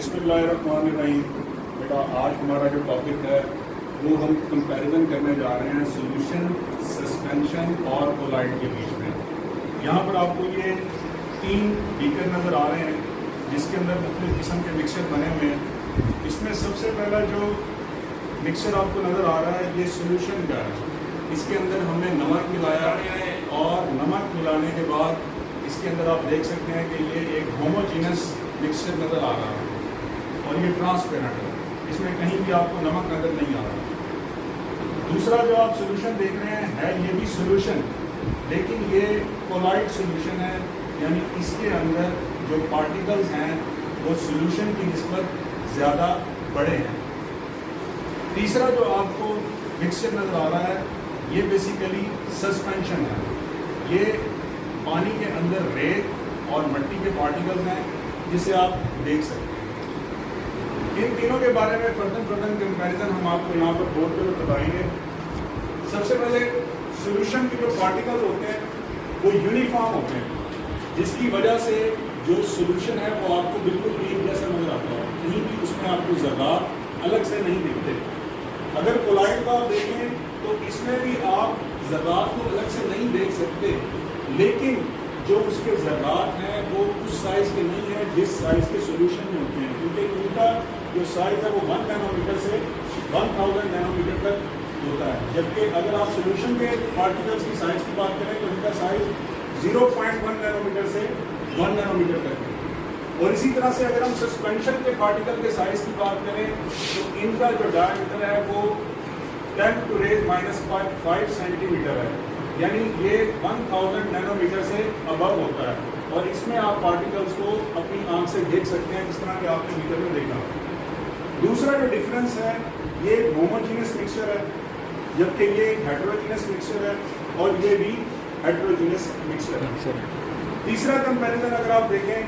बिस्मिल्लाहिर्रहमानिर्रहीम। बेटा आज हमारा जो टॉपिक है वो हम कंपैरिजन करने जा रहे हैं सॉल्यूशन, सस्पेंशन और कोलाइड के बीच में। यहाँ पर आपको ये 3 बीकर नज़र आ रहे हैं जिसके अंदर मुख्तलिफ किस्म के मिक्सचर बने हुए हैं। इसमें सबसे पहला जो मिक्सचर आपको नज़र आ रहा है ये सॉल्यूशन का है। इसके अंदर हमने नमक मिलाया और नमक मिलाने के बाद इसके अंदर आप देख सकते हैं कि ये एक होमोजीनस मिक्सचर नज़र आ रहा है और ये ट्रांसपेरेंट है, इसमें कहीं भी आपको नमक नज़र नहीं आ रहा। दूसरा जो आप सोल्यूशन देख रहे हैं है ये भी सोल्यूशन, लेकिन ये कोलाइड सोल्यूशन है, यानी इसके अंदर जो पार्टिकल्स हैं वो सोल्यूशन की निस्बत ज़्यादा बड़े हैं। तीसरा जो आपको मिक्सचर नज़र आ रहा है ये बेसिकली सस्पेंशन है। ये पानी के अंदर रेत और मिट्टी के पार्टिकल्स हैं जिसे आप देख सकते हैं। इन तीनों के बारे में फर्दर कंपैरिजन हम आपको यहाँ पर बोर्ड पर बताएंगे। सबसे पहले सॉल्यूशन के जो पार्टिकल्स होते हैं वो यूनिफॉर्म होते हैं, जिसकी वजह से जो सॉल्यूशन है वो आपको बिल्कुल एक जैसा नजर आता है, कहीं भी उसमें आपको ज़रात अलग से नहीं दिखते। अगर कोलाइड को आप देखें तो इसमें भी आप ज़रात को अलग से नहीं देख सकते, लेकिन जो उसके ज़रात हैं वो उस साइज़ के नहीं है जिस साइज़ के सॉल्यूशन में होते हैं, क्योंकि इनका जो साइज़ है वो 1 नैनोमीटर से 1000 नैनोमीटर तक होता है। जबकि अगर आप सॉल्यूशन के पार्टिकल्स की साइज़ की बात करें तो इनका साइज़ 0.1 नैनोमीटर से 1 नैनोमीटर तक है। और इसी तरह से अगर हम सस्पेंशन के पार्टिकल के साइज़ की बात करें तो इनका जो डायमीटर है वो 10⁻⁵ सेंटीमीटर है, यानी ये 1000 नैनोमीटर से अबव होता है। और इसमें आप पार्टिकल्स को अपनी आंख से देख सकते हैं, जिस तरह के आपने मीटर में देखा। दूसरा जो डिफरेंस है ये होमोजीनियस मिक्सचर है, जबकि ये हेटेरोजीनियस मिक्सचर है और ये भी हेटेरोजीनियस मिक्सचर है। तीसरा कंपैरिजन अगर आप देखें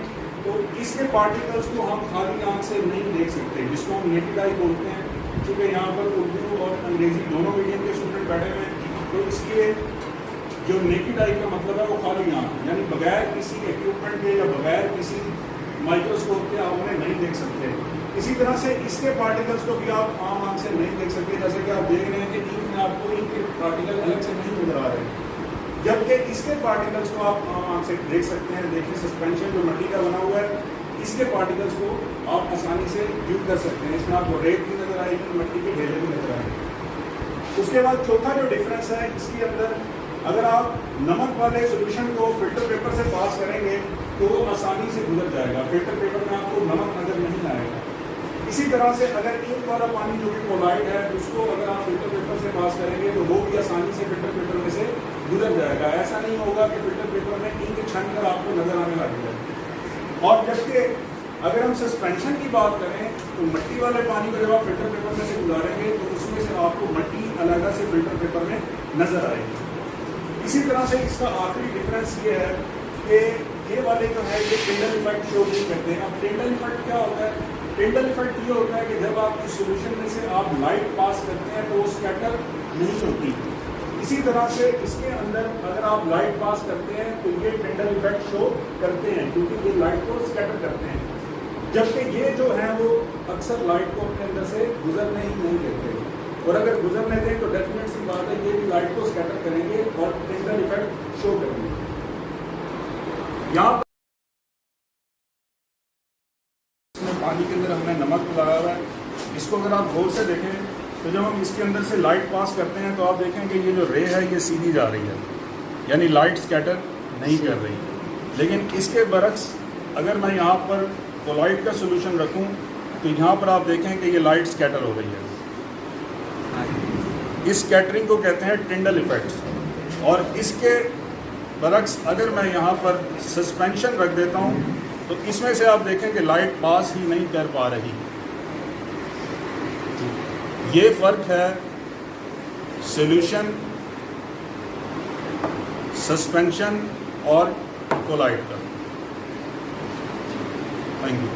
तो इसके पार्टिकल्स को हम खाली आंख से नहीं देख सकते, जिसको हम नेकेड आई बोलते हैं। क्योंकि यहाँ पर उर्दू और अंग्रेजी दोनों मीडियम के स्टूडेंट बैठे हुए हैं, तो इसके जो नेकेड आई का मतलब है वो खाली आंख, यानी बगैर किसी एक्विपमेंट के या बगैर किसी माइक्रोस्कोप के आप उन्हें नहीं देख सकते। इसी तरह से इसके पार्टिकल्स को भी आप आम आंख से नहीं देख सकते, जैसे कि आप देख रहे हैं कि इंक में आपको इंक के पार्टिकल अलग से नहीं नजर आ रहे, जबकि इसके पार्टिकल्स को आप आम आंख से देख सकते हैं। देखिए सस्पेंशन जो मिट्टी का बना हुआ है, इसके पार्टिकल्स को आप आसानी से व्यू कर सकते हैं। इसमें आपको रेत भी नजर आएगी, मिट्टी के ढेले भी नजर आएंगे। उसके बाद चौथा जो डिफरेंस है इसके अंदर, अगर आप नमक वाले सोल्यूशन को फिल्टर पेपर से पास करेंगे तो वो आसानी से गुजर जाएगा, फिल्टर पेपर में आपको नमक नजर नहीं आएगा। इसी तरह से अगर इंक वाला पानी जो कि कोलाइड है उसको अगर आप फिल्टर पेपर से पास करेंगे तो वो भी आसानी से फिल्टर पेपर में से गुजर जाएगा। ऐसा नहीं होगा कि फिल्टर पेपर में इंक छन कर आपको नजर आने लगेगा। और जबकि अगर हम सस्पेंशन की बात करें तो मिट्टी वाले पानी को जब आप फिल्टर पेपर में से गुजारेंगे तो उसमें से आपको मिट्टी अलग से फिल्टर पेपर में नजर आएगी। इसी तरह से इसका आखिरी डिफरेंस ये है कि ये वाले जो है ये टिंडल इफेक्ट शो नहीं करते हैं। अब टिंडल इफेक्ट क्या होता है? टिंडल इफेक्ट ये होता है कि जब आप इस सोल्यूशन में से आप लाइट पास करते हैं तो वो स्कैटर नहीं होती। इसी तरह से इसके अंदर अगर आप लाइट पास करते हैं तो ये टिंडल इफेक्ट शो करते हैं, क्योंकि ये लाइट को स्कैटर करते हैं। जबकि ये जो है वो अक्सर लाइट को अपने अंदर से गुजरने ही नहीं देते, और अगर गुजरने दें तो डेफिनेट सी बात है ये भी लाइट को स्कैटर करेंगे और टिंडल इफेक्ट शो करेंगे। यहाँ पर पानी के अंदर हमने नमक मिलाया हुआ है। इसको अगर आप गौर से देखें तो जब हम इसके अंदर से लाइट पास करते हैं तो आप देखेंगे ये जो रे है ये सीधी जा रही है, यानी लाइट स्कैटर नहीं कर रही। लेकिन इसके बरक्स अगर मैं यहाँ पर कोलाइड का सोल्यूशन रखूँ तो यहाँ पर आप देखें कि ये लाइट स्कैटर हो रही है। इस स्कैटरिंग को कहते हैं टिंडल इफेक्ट्स। और इसके बरक्स अगर मैं यहाँ पर सस्पेंशन रख देता हूँ तो इसमें से आप देखें कि लाइट पास ही नहीं कर पा रही। ये फ़र्क है सॉल्यूशन, सस्पेंशन और कोलाइड का। Thank you.